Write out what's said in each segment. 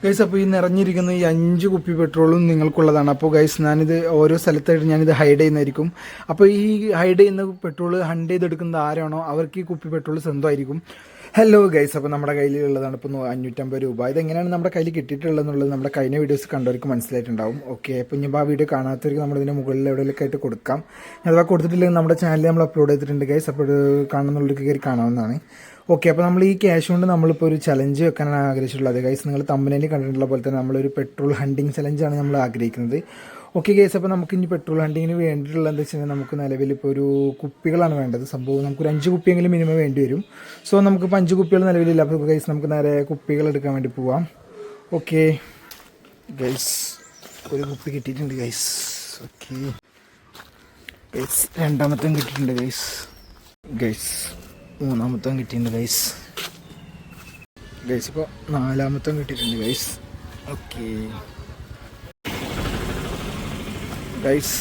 Guys, അപ്പോൾ ഈ നിറഞ്ഞിരിക്കുന്ന ഈ 5 കുപ്പി പെട്രോളും നിങ്ങൾക്കുള്ളതാണ്. അപ്പോൾ ഗൈസ്, ഞാനിത് ഓരോ സ്ഥലത്തായിട്ട് ഞാനിത് ഹൈഡ് ചെയ്യുന്നതായിരിക്കും. അപ്പോൾ ഈ ഹൈഡ് ചെയ്യുന്ന പെട്രോൾ ഹണ്ട് ചെയ്തെടുക്കുന്നത് ആരാണോ അവർക്ക് ഈ കുപ്പി പെട്രോൾ സ്വന്തമായിരിക്കും. ഹലോ ഗൈസ്, അപ്പോൾ നമ്മുടെ കയ്യിലുള്ളതാണ് ഇപ്പോൾ 550 രൂപ. ഇതെങ്ങനെയാണ് നമ്മുടെ കയ്യിൽ കിട്ടിയിട്ടുള്ളതെന്നുള്ളത് നമ്മുടെ കഴിഞ്ഞ വീഡിയോസ് കണ്ടവർക്ക് മനസ്സിലായിട്ടുണ്ടാവും. ഓക്കെ, അപ്പോൾ ഇനി ആ വീഡിയോ കാണാത്തവർക്ക് നമ്മളിതിൻ്റെ മുകളിൽ എവിടെയൊക്കെ ആയിട്ട് കൊടുക്കാം. അഥവാ കൊടുത്തിട്ടില്ലെങ്കിൽ നമ്മുടെ ചാനലിൽ നമ്മൾ അപ്ലോഡ് ചെയ്തിട്ടുണ്ട് ഗൈസ്. അപ്പോൾ കാണുന്നുള്ളവർക്ക് കയറി കാണാവുന്നതാണ്. ഓക്കെ, അപ്പോൾ നമ്മൾ ഈ ക്യാഷ് കൊണ്ട് നമ്മളിപ്പോൾ ഒരു ചലഞ്ച് വെക്കാനാണ് ആഗ്രഹിച്ചിട്ടുള്ളത് ഗൈസ്. നിങ്ങൾ തമ്പനയിൽ കണ്ടിട്ടുള്ള പോലെ തന്നെ നമ്മളൊരു പെട്രോൾ ഹണ്ടിങ് ചലഞ്ചാണ് നമ്മൾ ആഗ്രഹിക്കുന്നത്. ഓക്കെ ഗൈസ്, അപ്പോൾ നമുക്ക് ഇനി പെട്രോൾ ഹണ്ടിങ്ങിന് വേണ്ടിയിട്ടുള്ള എന്താ വെച്ച് കഴിഞ്ഞാൽ നമുക്ക് നിലവിൽ ഇപ്പോൾ ഒരു കുപ്പികളാണ് വേണ്ടത്. സംഭവം നമുക്കൊരു 5 കുപ്പിയെങ്കിലും മിനിമം വേണ്ടി വരും. സോ നമുക്കിപ്പോൾ 5 കുപ്പികൾ നിലവിലില്ല. അപ്പോൾ ഗൈസ് നമുക്ക് നേരെ കുപ്പികൾ എടുക്കാൻ വേണ്ടി പോവാം. ഓക്കെ ഗൈസ്, ഒരു കുപ്പി കിട്ടിയിട്ടുണ്ട് ഗൈസ്. ഓക്കെ ഗൈസ്, രണ്ടാമത്തേം കിട്ടിയിട്ടുണ്ട് ഗൈസ്. ഗൈസ്, മൂന്നാമത്തേം കിട്ടിയിട്ടുണ്ട് ഗൈസ്. ഗൈസ്, ഇപ്പോൾ നാലാമത്തേം കിട്ടിയിട്ടുണ്ട് ഗൈസ്. ഓക്കെ ഗൈസ്,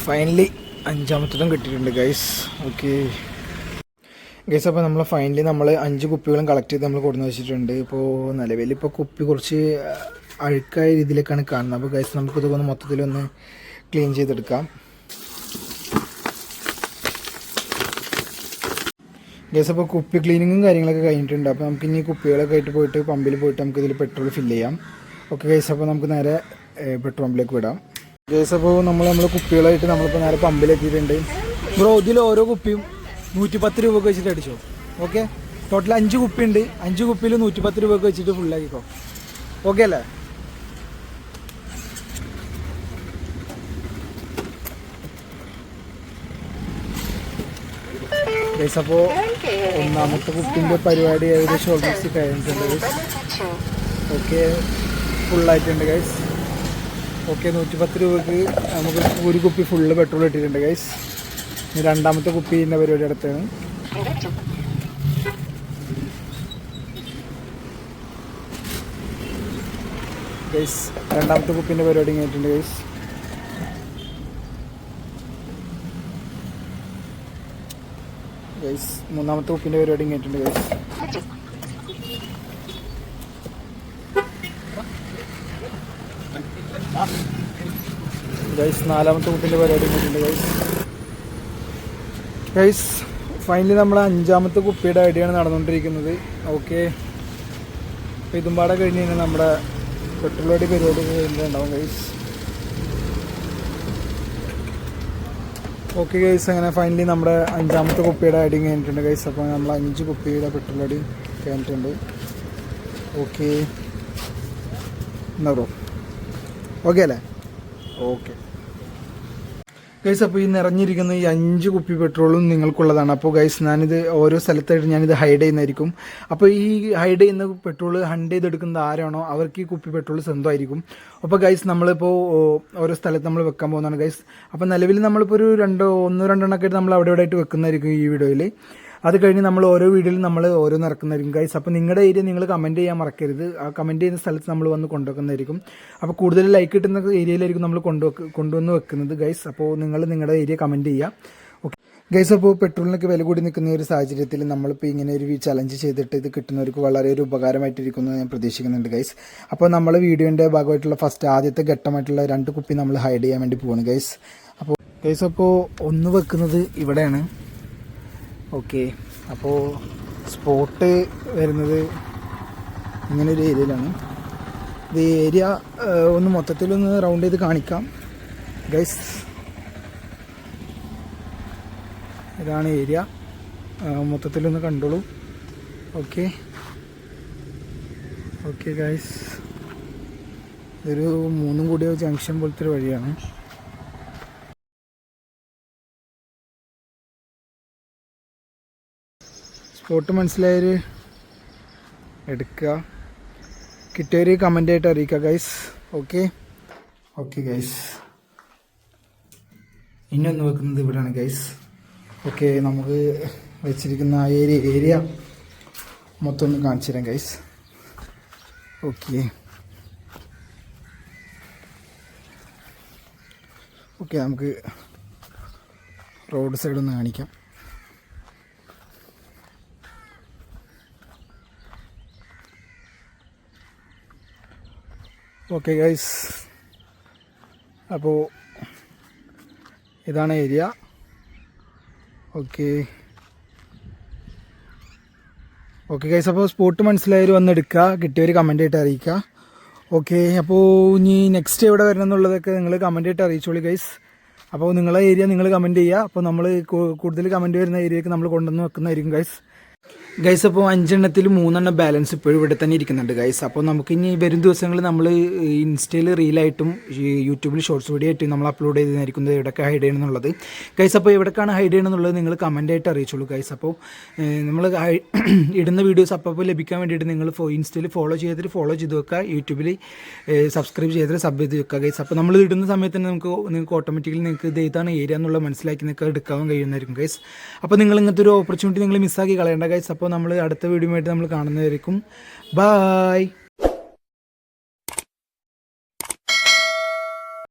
ഫൈനലി അഞ്ചാമത്തതും കിട്ടിയിട്ടുണ്ട് ഗൈസ്. ഓക്കെ ഗൈസ്, അപ്പോൾ നമ്മൾ ഫൈനലി നമ്മൾ 5 കുപ്പികളും കളക്ട് ചെയ്ത് നമ്മൾ കൊടുന്ന് വെച്ചിട്ടുണ്ട്. ഇപ്പോൾ നിലവിൽ ഇപ്പോൾ കുപ്പി കുറച്ച് അഴുക്കായ രീതിയിലേക്കാണ് കാണുന്നത്. അപ്പോൾ ഗൈസ്, നമുക്കിതൊന്ന് മൊത്തത്തിലൊന്ന് ക്ലീൻ ചെയ്തെടുക്കാം. ഗൈസ്, അപ്പോൾ കുപ്പി ക്ലീനിങ്ങും കാര്യങ്ങളൊക്കെ കഴിഞ്ഞിട്ടുണ്ട്. അപ്പോൾ നമുക്ക് ഇനി കുപ്പികളൊക്കെ ആയിട്ട് പോയിട്ട് പമ്പിൽ പോയിട്ട് നമുക്ക് ഇതിൽ പെട്രോൾ ഫില്ല് ചെയ്യാം. ഓക്കെ ഗൈസ്, അപ്പോൾ നമുക്ക് നേരെ പെട്രോൾ പമ്പിലേക്ക് വിടാം. ഗൈസ്, അപ്പോൾ നമ്മൾ കുപ്പികളായിട്ട് നമ്മളിപ്പോൾ നേരെ പമ്പിലെത്തിയിട്ടുണ്ട്. ബ്രോ, ഇതിൽ ഓരോ കുപ്പിയും 110 രൂപക്ക് വെച്ചിട്ട് അടിച്ചോ. ഓക്കെ, ടോട്ടൽ 5 കുപ്പി ഉണ്ട്. 5 കുപ്പിയിൽ 110 രൂപക്ക് വെച്ചിട്ട് ഫുള്ളാക്കിക്കോ. ഓക്കെ അല്ലേ? ഗൈസ്, അപ്പോൾ ഒന്നാമത്തെ കുപ്പിൻ്റെ പരിപാടി ഏകദേശം ഓൾമോസ്റ്റ് കഴിഞ്ഞിട്ടുണ്ട് ഗൈസ്. ഓക്കെ, ഫുള്ളായിട്ടുണ്ട് ഗൈസ്. ഓക്കെ, 110 രൂപക്ക് നമുക്ക് ഒരു കുപ്പി ഫുള്ള് പെട്രോൾ ഇട്ടിട്ടുണ്ട് ഗൈസ്. ഇനി രണ്ടാമത്തെ കുപ്പീൻ്റെ പരിപാടി അടുത്താണ്. ഗൈസ്, രണ്ടാമത്തെ കുപ്പീൻ്റെ പരിപാടി കഴിഞ്ഞിട്ടുണ്ട് ഗൈസ്. ഗൈസ്, മൂന്നാമത്തെ കുപ്പിൻ്റെ പരിപാടി കഴിഞ്ഞിട്ടുണ്ട് ഗൈസ്. ഗൈസ്, നാലാമത്തെ കുപ്പിൻ്റെ പരിപാടി കഴിഞ്ഞിട്ടുണ്ട് ഗൈസ്. ഗൈസ്, ഫൈനലി നമ്മുടെ 5ാമത്തെ കുപ്പിയുടെ ഐഡിയാണ് നടന്നുകൊണ്ടിരിക്കുന്നത്. ഓക്കെ, അപ്പോൾ ഇതും പാടെ കഴിഞ്ഞ് കഴിഞ്ഞാൽ നമ്മുടെ പെട്രോൾ അടി പരിപാടി കഴിഞ്ഞിട്ടുണ്ടാവും ഗൈസ്. ഓക്കെ ഗൈസ്, അങ്ങനെ ഫൈനലി നമ്മുടെ 5ാമത്തെ കുപ്പിയുടെ അടി കഴിഞ്ഞിട്ടുണ്ട് ഗൈസ്. അപ്പോൾ നമ്മൾ 5 കുപ്പിയുടെ പെട്രോൾ അടി കഴിഞ്ഞിട്ടുണ്ട്. ഓക്കെ എന്നാ ബ്രോ, ഓക്കെ അല്ലേ? ഓക്കെ ഗൈസ്, അപ്പോൾ ഈ നിറഞ്ഞിരിക്കുന്ന ഈ 5 കുപ്പി പെട്രോളും നിങ്ങൾക്കുള്ളതാണ്. അപ്പോൾ ഗൈസ്, ഞാനിത് ഓരോ സ്ഥലത്തായിട്ട് ഞാനിത് ഹൈഡ് ചെയ്യുന്നതായിരിക്കും. അപ്പോൾ ഈ ഹൈഡ് ചെയ്യുന്ന പെട്രോൾ ഹണ്ട് ചെയ്തെടുക്കുന്നത് ആരാണോ അവർക്ക് ഈ കുപ്പി പെട്രോൾ സ്വന്തമായിരിക്കും. അപ്പോൾ ഗൈസ്, നമ്മളിപ്പോൾ ഓരോ സ്ഥലത്ത് നമ്മൾ വെക്കാൻ പോകുന്നതാണ് ഗൈസ്. അപ്പോൾ നിലവിൽ നമ്മളിപ്പോൾ ഒരു 1-2 എണ്ണമൊക്കെ ആയിട്ട് നമ്മൾ അവിടെ ആയിട്ട് വെക്കുന്നതായിരിക്കും ഈ വീഡിയോയിൽ. അത് കഴിഞ്ഞ് നമ്മൾ ഓരോ വീഡിയോയിലും നമ്മൾ ഓരോന്ന് ഇറക്കുന്നതായിരിക്കും ഗൈസ്. അപ്പോൾ നിങ്ങളുടെ ഏരിയ നിങ്ങൾ കമൻറ്റ് ചെയ്യാൻ മറക്കരുത്. ആ കമൻറ്റ് ചെയ്യുന്ന സ്ഥലത്ത് നമ്മൾ വന്ന് കൊണ്ടുവെക്കുന്നതായിരിക്കും. അപ്പോൾ കൂടുതൽ ലൈക്ക് കിട്ടുന്ന ഏരിയയിലായിരിക്കും നമ്മൾ കൊണ്ടുവന്ന് വെക്കുന്നത് ഗൈസ്. അപ്പോൾ നിങ്ങൾ നിങ്ങളുടെ ഏരിയ കമൻറ്റ് ചെയ്യുക. ഓക്കെ ഗൈസ്, അപ്പോൾ പെട്രോളിനൊക്കെ വില കൂടി നിൽക്കുന്ന ഒരു സാഹചര്യത്തിൽ നമ്മളിപ്പോൾ ഇങ്ങനെ ഒരു ചലഞ്ച് ചെയ്തിട്ട് ഇത് കിട്ടുന്നവർക്ക് വളരെ ഒരു ഉപകാരമായിട്ടിരിക്കുന്നു ഞാൻ പ്രതീക്ഷിക്കുന്നുണ്ട് ഗൈസ്. അപ്പോൾ നമ്മൾ വീഡിയോൻ്റെ ഭാഗമായിട്ടുള്ള ആദ്യത്തെ ഘട്ടമായിട്ടുള്ള 2 കുപ്പി നമ്മൾ ഹൈഡ് ചെയ്യാൻ വേണ്ടി പോവാണ് ഗൈസ്. അപ്പോൾ ഗൈസ്, അപ്പോൾ ഒന്ന് വെക്കുന്നത് ഇവിടെയാണ്. ഓക്കെ, അപ്പോൾ സ്പോട്ട് വരുന്നത് ഇങ്ങനൊരു ഏരിയയിലാണ്. ഇത് ഏരിയ ഒന്ന് മൊത്തത്തിലൊന്ന് റൗണ്ട് ചെയ്ത് കാണിക്കാം ഗൈസ്. ഇതാണ് ഏരിയ, മൊത്തത്തിലൊന്ന് കണ്ടോളൂ. ഓക്കെ ഓക്കെ ഗൈസ്, ഇതൊരു 3 കൂടിയ ജംഗ്ഷൻ പോലത്തെ ഒരു വഴിയാണ്. സ്പോട്ട് മനസ്സിലായവർ എടുക്കുക, കിട്ടിയവർ കമൻ്റ് ആയിട്ട് അറിയിക്കുക ഗൈസ്. ഓക്കെ ഓക്കെ ഗൈസ്, ഇനി ഒന്ന് വെക്കുന്നത് ഇവിടെയാണ് ഗൈസ്. ഓക്കെ, നമുക്ക് വെച്ചിരിക്കുന്ന ആ ഏരിയ മൊത്തം ഒന്ന് കാണിച്ചു തരാം ഗൈസ്. ഓക്കെ ഓക്കെ, നമുക്ക് റോഡ് സൈഡ് ഒന്ന് കാണിക്കാം. ഓക്കെ ഗൈസ്, അപ്പോൾ ഇതാണ് ഏരിയ. ഓക്കെ ഗൈസ്, അപ്പോൾ സ്പോട്ട് മനസ്സിലായവർ വന്നെടുക്കുക, കിട്ടിയവർ കമൻ്റ് ആയിട്ട് അറിയിക്കുക. ഓക്കെ, അപ്പോൾ ഇനി നെക്സ്റ്റ് എവിടെ വരണം എന്നുള്ളതൊക്കെ നിങ്ങൾ കമൻ്റ് ആയിട്ട് അറിയിച്ചോളൂ ഗൈസ്. അപ്പോൾ നിങ്ങളെ ഏരിയ നിങ്ങൾ കമൻറ്റ് ചെയ്യുക. അപ്പോൾ നമ്മൾ കൂടുതൽ കമൻറ്റ് വരുന്ന ഏരിയയ്ക്ക് നമ്മൾ കൊണ്ടുവന്ന് വെക്കുന്നതായിരിക്കും ഗൈസ്. അപ്പോൾ 5 എണ്ണത്തിൽ 3 എണ്ണം ബാലൻസ് ഇപ്പോഴും ഇവിടെ തന്നെ ഇരിക്കുന്നുണ്ട് ഗൈസ്. അപ്പോൾ നമുക്ക് ഇനി വരും ദിവസങ്ങളിൽ നമ്മൾ ഇൻസ്റ്റയിൽ റീലായിട്ടും യൂട്യൂബിൽ ഷോർട്സ് വീഡിയോ ആയിട്ടും നമ്മൾ അപ്ലോഡ് ചെയ്തായിരിക്കുന്നത് എവിടെയൊക്കെ ഹൈഡ് ചെയ്യണമെന്നുള്ളത് ഗൈസ്. അപ്പോൾ എവിടെക്കാണ് ഹൈഡ് ചെയ്യണമെന്നുള്ളത് നിങ്ങൾ കമൻ്റായിട്ട് അറിയിച്ചോളൂ ഗൈസ്. അപ്പോൾ നമ്മൾ ഇടുന്ന വീഡിയോസ് അപ്പോൾ ലഭിക്കാൻ വേണ്ടിയിട്ട് നിങ്ങൾ ഇൻസ്റ്റയിൽ ഫോളോ ചെയ്ത് വെക്കുക, യൂട്യൂബിൽ സബ്സ്ക്രൈബ് ചെയ്തിട്ട് സബ് ചെയ്ത് വെക്കുക ഗൈസ്. അപ്പോൾ നമ്മൾ ഇടുന്ന സമയത്ത് തന്നെ നിങ്ങൾക്ക് ഓട്ടോമാറ്റിക്കലി നിങ്ങൾക്ക് ഇത് ഏതാണ് ഏരിയ എന്നുള്ളത് മനസ്സിലാക്കി നിങ്ങൾക്ക് എടുക്കാൻ കഴിയുന്നതായിരിക്കും ഗൈസ്. അപ്പോൾ നിങ്ങൾ ഇങ്ങനത്തെ ഒരു ഓപ്പർച്യൂണിറ്റി നിങ്ങൾ മിസ്സാക്കി കളയേണ്ട ഗൈസ്. അപ്പോൾ നമ്മൾ അടുത്ത വീഡിയോ ആയിട്ട് നമ്മൾ കാണുന്നതായിരിക്കും. ബൈ.